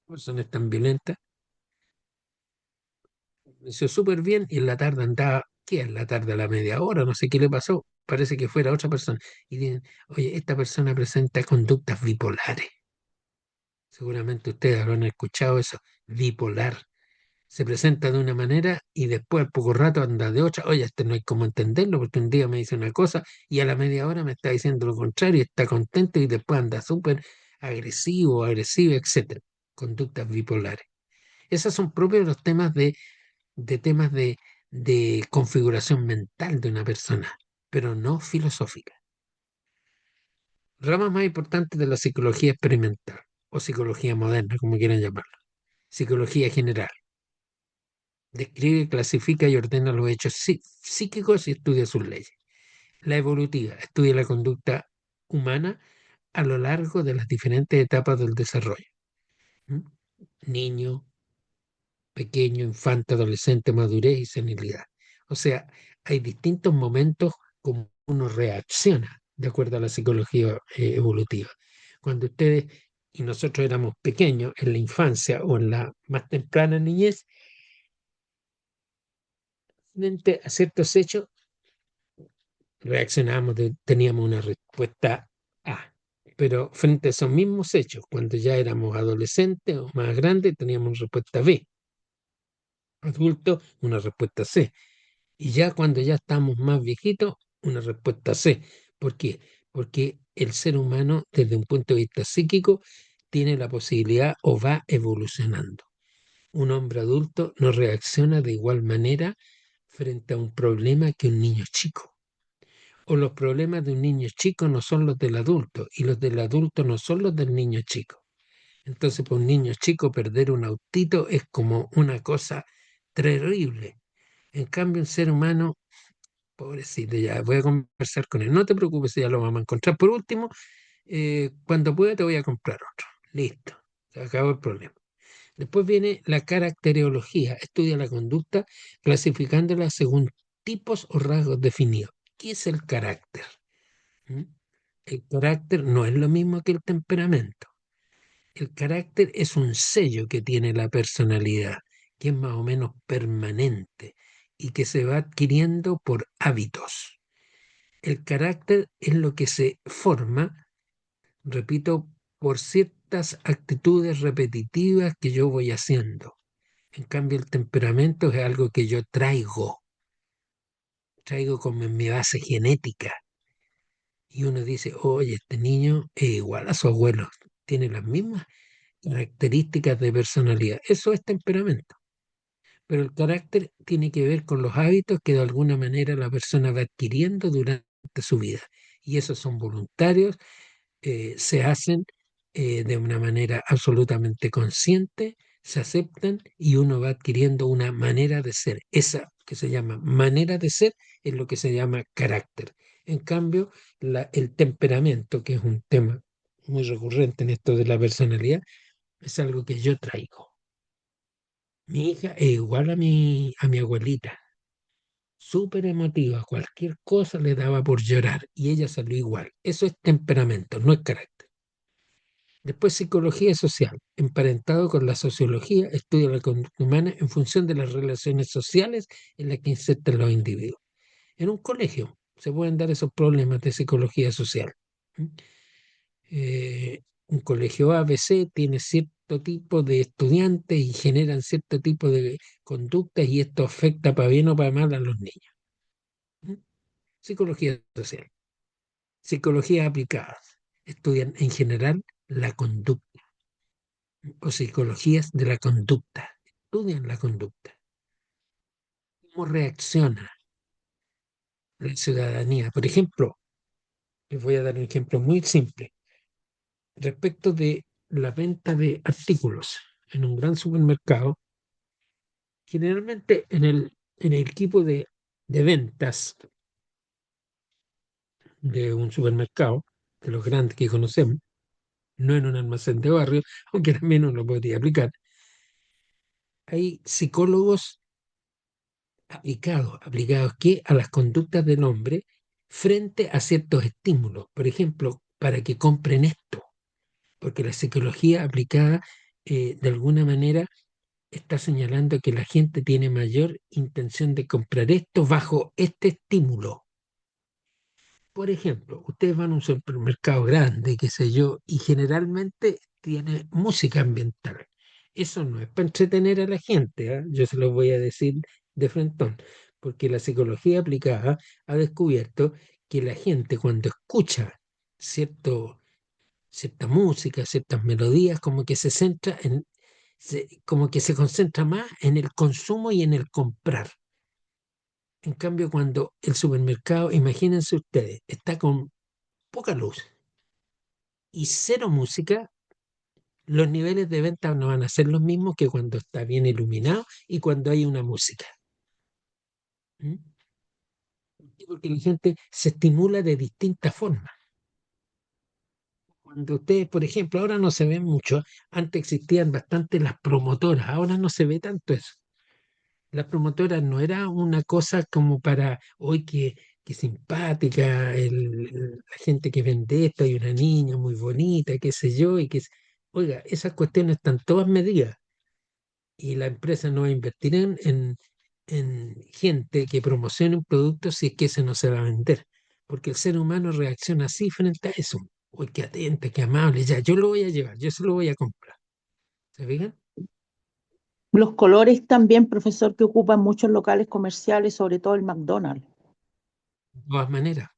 Personas tan violentas. Hizo súper bien y en la tarde andaba, ¿qué? En la tarde a la media hora, no sé qué le pasó, parece que fuera otra persona. Y dicen, oye, esta persona presenta conductas bipolares. Seguramente ustedes habrán escuchado eso, bipolar. Se presenta de una manera y después al poco rato anda de otra. Oye, este no hay cómo entenderlo porque un día me dice una cosa y a la media hora me está diciendo lo contrario y está contento y después anda súper agresivo, agresivo, etcétera. Conductas bipolares. Esos son propios los temas de configuración mental de una persona, pero no filosófica. Ramas más importantes de la psicología experimental o psicología moderna, como quieran llamarlo. Psicología general. Describe, clasifica y ordena los hechos psíquicos y estudia sus leyes. La evolutiva estudia la conducta humana a lo largo de las diferentes etapas del desarrollo. ¿Mm? Niño, pequeño, infante, adolescente, madurez y senilidad. O sea, hay distintos momentos como uno reacciona de acuerdo a la psicología evolutiva. Cuando ustedes y nosotros éramos pequeños, en la infancia o en la más temprana niñez, frente a ciertos hechos, reaccionábamos, teníamos una respuesta A. Pero frente a esos mismos hechos, cuando ya éramos adolescentes o más grandes, teníamos una respuesta B. Adultos, una respuesta C. Y ya cuando ya estamos más viejitos, una respuesta C. ¿Por qué? Porque el ser humano, desde un punto de vista psíquico, tiene la posibilidad o va evolucionando. Un hombre adulto no reacciona de igual manera frente a un problema que un niño chico. O los problemas de un niño chico no son los del adulto y los del adulto no son los del niño chico. Entonces, para un niño chico perder un autito es como una cosa terrible. En cambio, un ser humano, pobrecito, ya voy a conversar con él. No te preocupes, ya lo vamos a encontrar. Por último, cuando pueda te voy a comprar otro. Listo, se acabó el problema. Después viene la caracterología, estudia la conducta clasificándola según tipos o rasgos definidos. ¿Qué es el carácter? ¿Mm? El carácter no es lo mismo que el temperamento. El carácter es un sello que tiene la personalidad, que es más o menos permanente y que se va adquiriendo por hábitos. El carácter es lo que se forma, repito, por ciertas actitudes repetitivas que yo voy haciendo. En cambio, el temperamento es algo que yo traigo como en mi base genética. Y uno dice, oye, este niño es igual a su abuelo, tiene las mismas características de personalidad. Eso es temperamento. Pero el carácter tiene que ver con los hábitos que de alguna manera la persona va adquiriendo durante su vida. Y esos son voluntarios, se hacen de una manera absolutamente consciente, se aceptan y uno va adquiriendo una manera de ser. Esa que se llama manera de ser es lo que se llama carácter. En cambio, el temperamento, que es un tema muy recurrente en esto de la personalidad, es algo que yo traigo. Mi hija es igual a mi abuelita, súper emotiva, cualquier cosa le daba por llorar y ella salió igual. Eso es temperamento, no es carácter. Después, psicología social, emparentado con la sociología, estudia la conducta humana en función de las relaciones sociales en las que insertan los individuos. En un colegio se pueden dar esos problemas de psicología social. ¿Mm? Un colegio ABC tiene cierto tipo de estudiantes y generan cierto tipo de conductas y esto afecta para bien o para mal a los niños. ¿Mm? Psicología social. Psicología aplicada. Estudian en general la conducta o psicologías de la conducta. Estudian la conducta. ¿Cómo reacciona la ciudadanía? Por ejemplo, les voy a dar un ejemplo muy simple. Respecto de la venta de artículos en un gran supermercado, generalmente en el equipo de ventas de un supermercado, de los grandes que conocemos, no en un almacén de barrio, aunque también uno lo podría aplicar, hay psicólogos aplicados ¿qué? A las conductas del hombre frente a ciertos estímulos. Por ejemplo, para que compren esto, porque la psicología aplicada de alguna manera está señalando que la gente tiene mayor intención de comprar esto bajo este estímulo. Por ejemplo, ustedes van a un supermercado grande, qué sé yo, y generalmente tiene música ambiental. Eso no es para entretener a la gente, ¿ah? Yo se lo voy a decir de frentón, porque la psicología aplicada ha descubierto que la gente cuando escucha cierto, cierta música, ciertas melodías, como que se centra en, como que se concentra más en el consumo y en el comprar. En cambio, cuando el supermercado, imagínense ustedes, está con poca luz y cero música, los niveles de venta no van a ser los mismos que cuando está bien iluminado y cuando hay una música. ¿Mm? Porque la gente se estimula de distintas formas. Cuando ustedes, por ejemplo, ahora no se ven mucho, antes existían bastante las promotoras, ahora no se ve tanto eso. Las promotoras no era una cosa como para hoy que simpática, la gente que vende esto, hay una niña muy bonita, qué sé yo, oiga, esas cuestiones están todas medidas y la empresa no va a invertir en gente que promocione un producto si es que ese no se va a vender, porque el ser humano reacciona así frente a eso. Uy, qué atenta, qué amable, ya, yo lo voy a llevar, yo se lo voy a comprar. ¿Se fijan? Los colores también, profesor, que ocupan muchos locales comerciales, sobre todo el McDonald's. De todas maneras.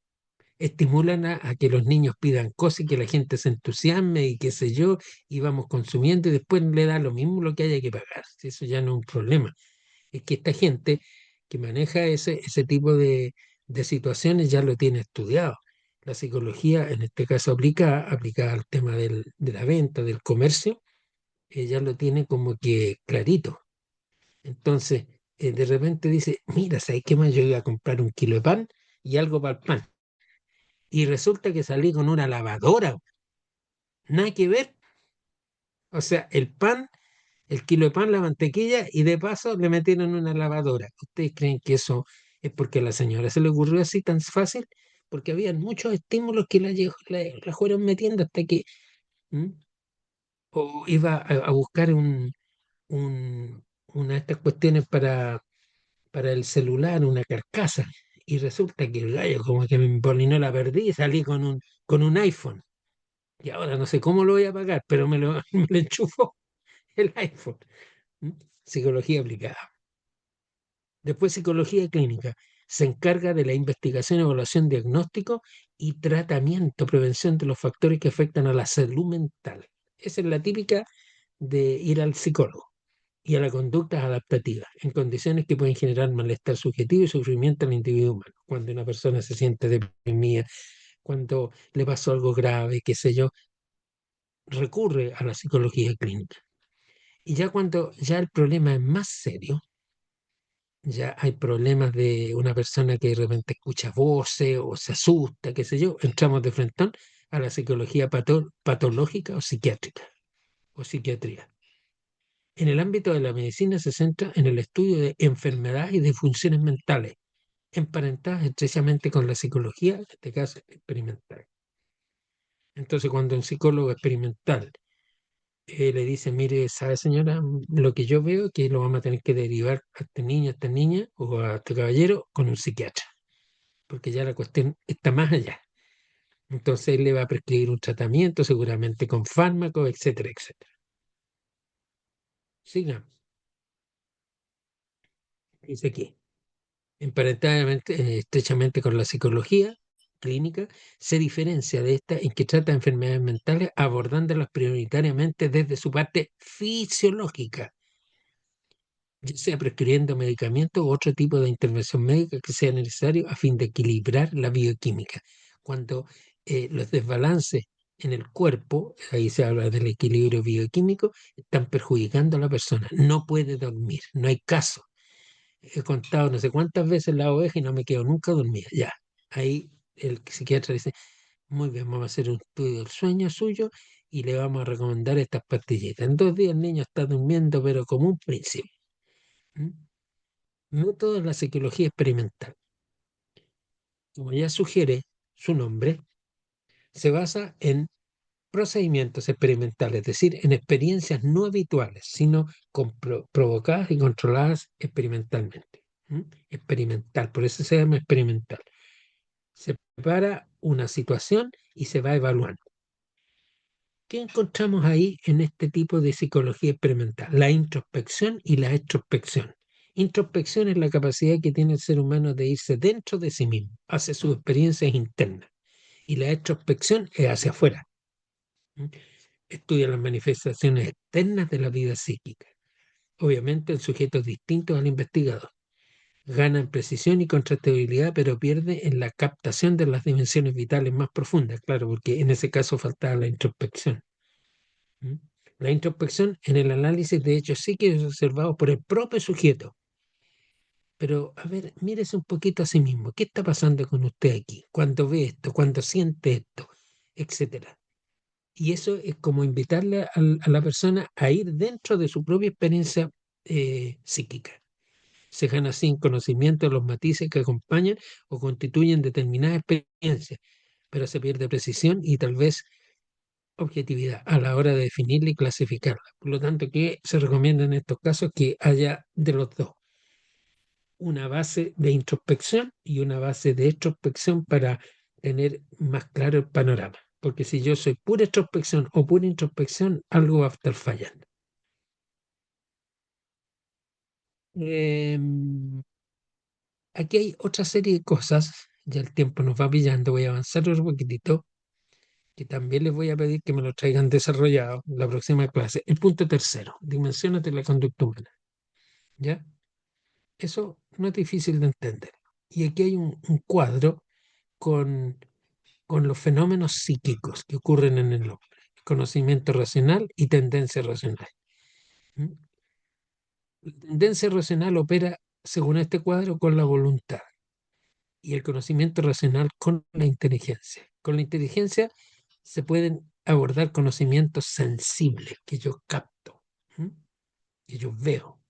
Estimulan a que los niños pidan cosas y que la gente se entusiasme y qué sé yo, y vamos consumiendo y después le da lo mismo lo que haya que pagar. Si eso ya no es un problema. Es que esta gente que maneja ese tipo de situaciones ya lo tiene estudiado. La psicología, en este caso aplicada al tema de la venta, del comercio, ya lo tiene como que clarito. Entonces, de repente dice, mira, ¿sabes qué más? Yo iba a comprar un kilo de pan y algo para el pan. Y resulta que salí con una lavadora. Nada que ver. O sea, el pan, el kilo de pan, la mantequilla y de paso le metieron una lavadora. ¿Ustedes creen que eso es porque a la señora se le ocurrió así tan fácil? Porque habían muchos estímulos que la fueron metiendo hasta que ¿m? O iba a buscar una de estas cuestiones para el celular, una carcasa. Y resulta que el gallo como que me empolinó la perdí y salí con un iPhone. Y ahora no sé cómo lo voy a pagar, pero me lo enchufó el iPhone. ¿Mm? Psicología aplicada. Después, psicología clínica. Se encarga de la investigación, evaluación, diagnóstico y tratamiento, prevención de los factores que afectan a la salud mental. Esa es la típica de ir al psicólogo y a las conductas adaptativas, en condiciones que pueden generar malestar subjetivo y sufrimiento al individuo humano. Cuando una persona se siente deprimida, cuando le pasó algo grave, qué sé yo, recurre a la psicología clínica. Y ya cuando ya el problema es más serio, ya hay problemas de una persona que de repente escucha voces o se asusta, qué sé yo, entramos de frente a la psicología patológica o psiquiátrica o psiquiatría. En el ámbito de la medicina se centra en el estudio de enfermedades y de funciones mentales, emparentadas estrechamente con la psicología, en este caso experimental. Entonces, cuando un psicólogo experimental le dice, mire, sabe señora, lo que yo veo es que lo vamos a tener que derivar a este niño, a esta niña o a este caballero con un psiquiatra, porque ya la cuestión está más allá. Entonces él le va a prescribir un tratamiento, seguramente con fármacos, etcétera, etcétera. Siga, dice aquí, emparentada estrechamente con la psicología clínica, se diferencia de esta en que trata enfermedades mentales abordándolas prioritariamente desde su parte fisiológica, ya sea prescribiendo medicamentos u otro tipo de intervención médica que sea necesario a fin de equilibrar la bioquímica. Cuando los desbalances en el cuerpo, ahí se habla del equilibrio bioquímico, están perjudicando a la persona. No puede dormir, no hay caso. He contado no sé cuántas veces la oveja y no me quedo nunca dormida. Ya, ahí el psiquiatra dice, muy bien, vamos a hacer un estudio del sueño suyo y le vamos a recomendar estas pastillitas. En 2 días el niño está durmiendo, pero como un príncipe. ¿Mm? Método de la psicología experimental. Como ya sugiere su nombre, se basa en procedimientos experimentales, es decir, en experiencias no habituales, sino provocadas y controladas experimentalmente. ¿Mm? Experimental, por eso se llama experimental. Se prepara una situación y se va evaluando. ¿Qué encontramos ahí en este tipo de psicología experimental? La introspección y la extrospección. Introspección es la capacidad que tiene el ser humano de irse dentro de sí mismo, hacia sus experiencias internas. Y la extrospección es hacia afuera. ¿Mm? Estudia las manifestaciones externas de la vida psíquica. Obviamente el sujeto es distinto al investigador. Gana en precisión y contrastabilidad, pero pierde en la captación de las dimensiones vitales más profundas, claro, porque en ese caso faltaba la introspección. ¿Mm? La introspección en el análisis de hechos psíquicos observados por el propio sujeto. Pero, a ver, mírese un poquito a sí mismo. ¿Qué está pasando con usted aquí? Cuando ve esto, cuando siente esto, etcétera. Y eso es como invitarle a la persona a ir dentro de su propia experiencia psíquica. Se gana así en conocimiento de los matices que acompañan o constituyen determinadas experiencias, pero se pierde precisión y tal vez objetividad a la hora de definirla y clasificarla. Por lo tanto, ¿qué se recomienda en estos casos? Que haya de los dos, una base de introspección y una base de extrospección para tener más claro el panorama. Porque si yo soy pura extrospección o pura introspección, algo va a estar fallando. Em, Aquí hay otra serie de cosas, ya el tiempo nos va pillando, voy a avanzar un poquitito, que también les voy a pedir que me lo traigan desarrollado en la próxima clase. El punto tercero, dimensiones de la conducta humana. ¿Ya? Eso no es difícil de entender. Y aquí hay un cuadro con, con los fenómenos psíquicos que ocurren en el hombre, conocimiento racional y tendencia racional. ¿Mm? La tendencia racional opera, según este cuadro, con la voluntad y el conocimiento racional con la inteligencia. Con la inteligencia se pueden abordar conocimientos sensibles que yo capto, ¿m? Que yo veo.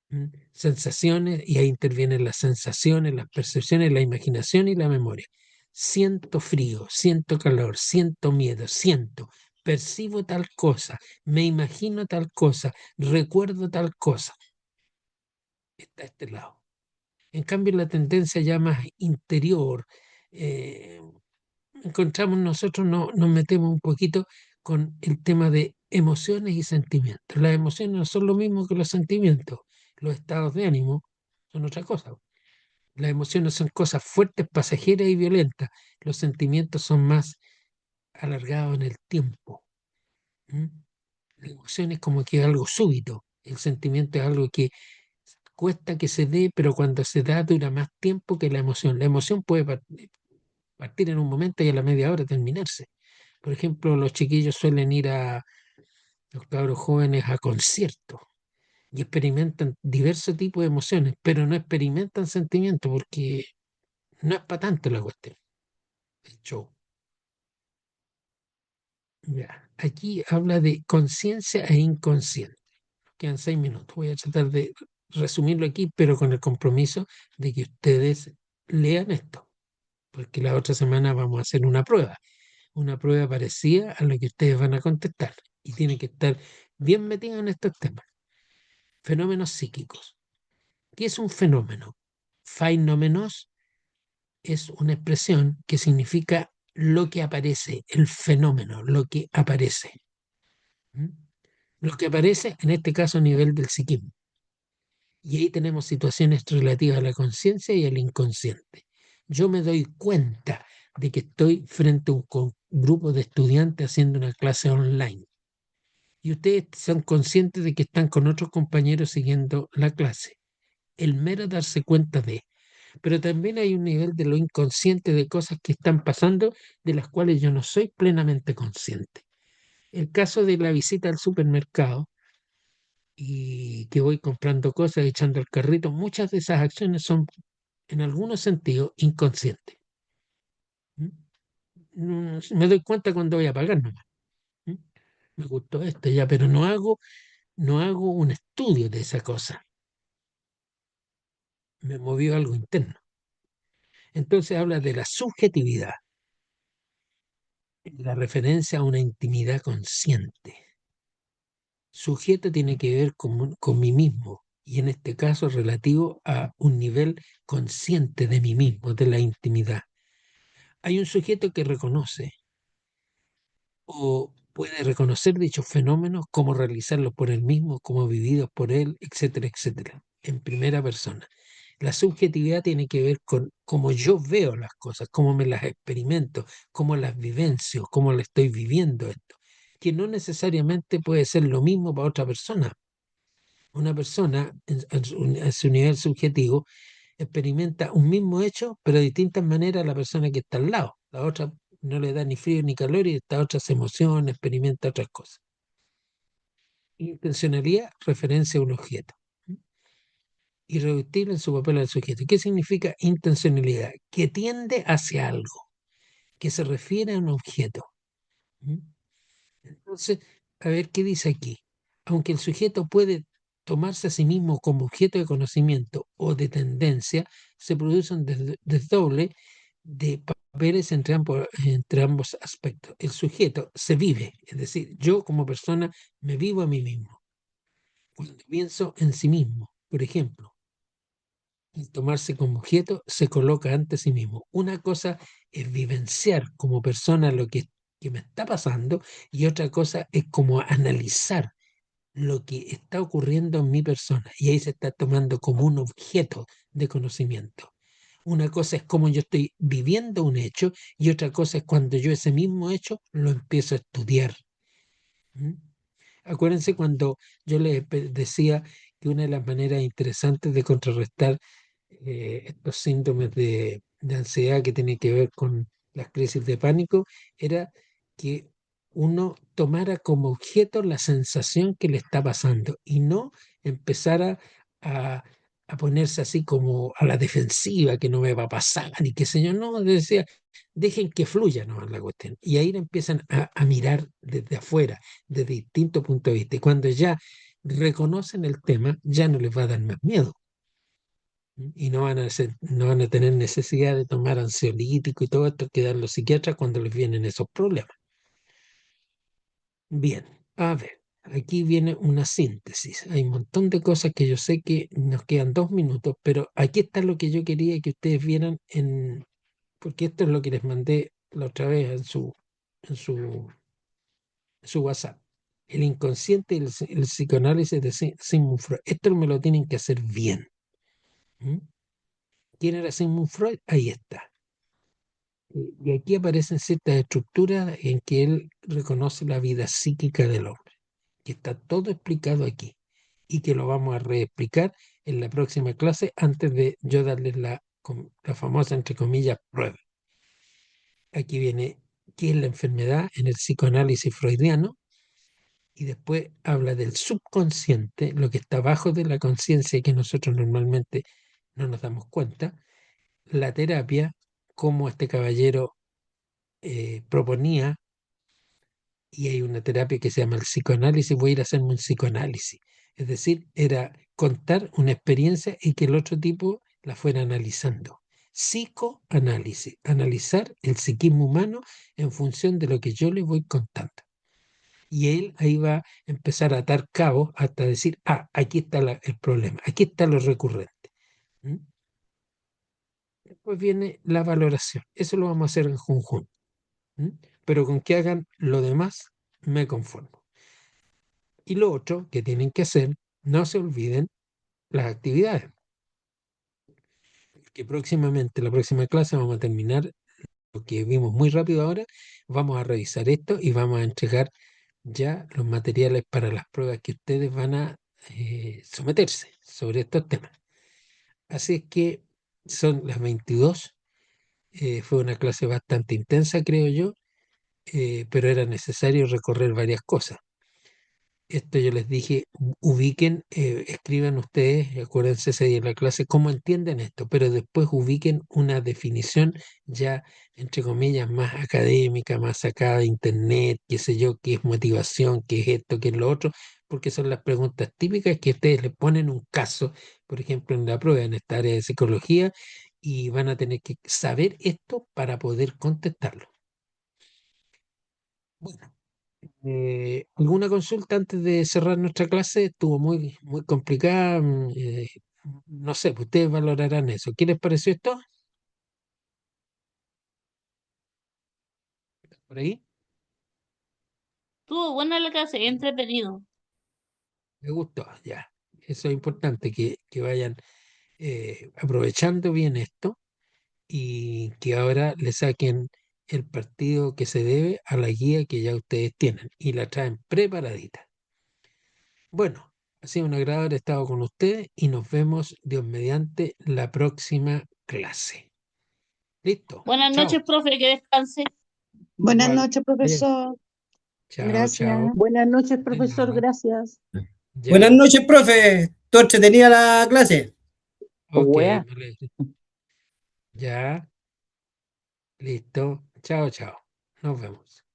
¿M? Sensaciones, y ahí intervienen las sensaciones, las percepciones, la imaginación y la memoria. Siento frío, siento calor, siento miedo, siento, percibo tal cosa, me imagino tal cosa, recuerdo tal cosa. Está a este lado. En cambio, la tendencia ya más interior, eh, encontramos nosotros, nos metemos un poquito con el tema de emociones y sentimientos. Las emociones no son lo mismo que los sentimientos. Los estados de ánimo son otra cosa. Las emociones son cosas fuertes, pasajeras y violentas. Los sentimientos son más alargados en el tiempo. ¿Mm? La emoción es como que algo súbito. El sentimiento es algo que cuesta que se dé, pero cuando se da dura más tiempo que la emoción. La emoción puede partir en un momento y a la media hora terminarse. Por ejemplo, los chiquillos suelen ir los cabros jóvenes a conciertos y experimentan diversos tipos de emociones, pero no experimentan sentimientos porque no es para tanto la cuestión. El show. Ya. Aquí habla de conciencia e inconsciente. Quedan 6 minutos. Voy a tratar de resumirlo aquí, pero con el compromiso de que ustedes lean esto, porque la otra semana vamos a hacer una prueba parecida a lo que ustedes van a contestar. Y tienen que estar bien metidos en estos temas. Fenómenos psíquicos. ¿Qué es un fenómeno? Fenómenos es una expresión que significa lo que aparece, el fenómeno, lo que aparece. ¿Mm? Lo que aparece, en este caso, a nivel del psiquismo. Y ahí tenemos situaciones relativas a la conciencia y al inconsciente. Yo me doy cuenta de que estoy frente a un grupo de estudiantes haciendo una clase online. Y ustedes son conscientes de que están con otros compañeros siguiendo la clase. El mero darse cuenta de. Pero también hay un nivel de lo inconsciente de cosas que están pasando de las cuales yo no soy plenamente consciente. El caso de la visita al supermercado y que voy comprando cosas, echando el carrito, muchas de esas acciones son en algunos sentidos inconscientes. ¿Mm? Me doy cuenta cuando voy a pagar nomás. ¿Mm? Me gustó esto ya, pero no hago un estudio de esa cosa. Me movió algo interno. Entonces habla de la subjetividad, la referencia a una intimidad consciente. Sujeto tiene que ver con mí mismo, y en este caso relativo a un nivel consciente de mí mismo, de la intimidad. Hay un sujeto que reconoce o puede reconocer dichos fenómenos, cómo realizarlos por él mismo, cómo vividos por él, etcétera, etcétera, en primera persona. La subjetividad tiene que ver con cómo yo veo las cosas, cómo me las experimento, cómo las vivencio, cómo le estoy viviendo esto, que no necesariamente puede ser lo mismo para otra persona. Una persona en su nivel subjetivo experimenta un mismo hecho, pero de distintas maneras a la persona que está al lado. La otra no le da ni frío ni calor y esta otra se emociona, experimenta otras cosas. Intencionalidad, referencia a un objeto. Irreductible en su papel al sujeto. ¿Qué significa intencionalidad? Que tiende hacia algo, que se refiere a un objeto. ¿Mm? Entonces, a ver qué dice aquí. Aunque el sujeto puede tomarse a sí mismo como objeto de conocimiento o de tendencia, se produce un desdoble de papeles entre ambos aspectos. El sujeto se vive, es decir, yo como persona me vivo a mí mismo. Cuando pienso en sí mismo, por ejemplo, el tomarse como objeto se coloca ante sí mismo. Una cosa es vivenciar como persona que me está pasando y otra cosa es como analizar lo que está ocurriendo en mi persona y ahí se está tomando como un objeto de conocimiento. Una cosa es cómo yo estoy viviendo un hecho y otra cosa es cuando yo ese mismo hecho lo empiezo a estudiar. ¿Mm? Acuérdense cuando yo les decía que una de las maneras interesantes de contrarrestar estos síndromes de ansiedad que tienen que ver con las crisis de pánico era que uno tomara como objeto la sensación que le está pasando y no empezara a, a ponerse así como a la defensiva, que no me va a pasar y qué sé yo, no, decía, dejen que fluya nomás la cuestión. Y ahí la empiezan a mirar desde afuera, desde distintos puntos de vista. Y cuando ya reconocen el tema, ya no les va a dar más miedo. Y no van a tener necesidad de tomar ansiolítico y todo esto que dan los psiquiatras cuando les vienen esos problemas. Bien, a ver, aquí viene una síntesis. Hay un montón de cosas que yo sé que nos quedan 2 minutos, pero aquí está lo que yo quería que ustedes vieran porque esto es lo que les mandé la otra vez en su WhatsApp. El inconsciente y el psicoanálisis de Sigmund Freud. Esto me lo tienen que hacer bien. ¿Mm? ¿Quién era Sigmund Freud? Ahí está. Y aquí aparecen ciertas estructuras en que él reconoce la vida psíquica del hombre, que está todo explicado aquí y que lo vamos a reexplicar en la próxima clase antes de yo darles la famosa, entre comillas, prueba. Aquí viene qué es la enfermedad en el psicoanálisis freudiano y después habla del subconsciente, lo que está abajo de la conciencia y que nosotros normalmente no nos damos cuenta, la terapia, cómo este caballero proponía, y hay una terapia que se llama el psicoanálisis, voy a ir a hacerme un psicoanálisis. Es decir, era contar una experiencia y que el otro tipo la fuera analizando. Psicoanálisis, analizar el psiquismo humano en función de lo que yo le voy contando. Y él ahí va a empezar a atar cabos hasta decir, aquí está el problema, aquí está lo recurrente. ¿Mm? Después viene la valoración. Eso lo vamos a hacer en conjunto. ¿Mm? Pero con que hagan lo demás, me conformo. Y lo otro que tienen que hacer, no se olviden las actividades, que próximamente, la próxima clase, vamos a terminar lo que vimos muy rápido ahora, vamos a revisar esto y vamos a entregar ya los materiales para las pruebas que ustedes van a someterse sobre estos temas. Así es que son las 22, fue una clase bastante intensa, creo yo, pero era necesario recorrer varias cosas. Esto yo les dije, ubiquen, escriban ustedes, acuérdense ese día en la clase, cómo entienden esto, pero después ubiquen una definición ya, entre comillas, más académica, más sacada de internet, qué sé yo, qué es motivación, qué es esto, qué es lo otro, porque son las preguntas típicas que ustedes le ponen un caso, por ejemplo, en la prueba, en esta área de psicología, y van a tener que saber esto para poder contestarlo. Bueno. ¿Alguna consulta antes de cerrar nuestra clase? Estuvo muy, muy complicada. No sé, pues ustedes valorarán eso. ¿Qué les pareció esto? ¿Por ahí? Estuvo buena la clase, entretenido. Me gustó, ya. Eso es importante, que vayan aprovechando bien esto y que ahora le saquen el partido que se debe a la guía que ya ustedes tienen y la traen preparadita. Bueno, ha sido un agrado haber estado con ustedes y nos vemos, Dios mediante, la próxima clase. ¿Listo? Buenas Chao. noches, profe, que descanse. Buenas Igual. noches, Bien. profesor. Chao, chao. Gracias. Buenas noches, De profesor, nada. gracias. Buenas Ya. noches, profe. ¿Todo entretenida la clase? Ok, Wea. me alegro. Ya. Listo. Chao, chao. Nos vemos.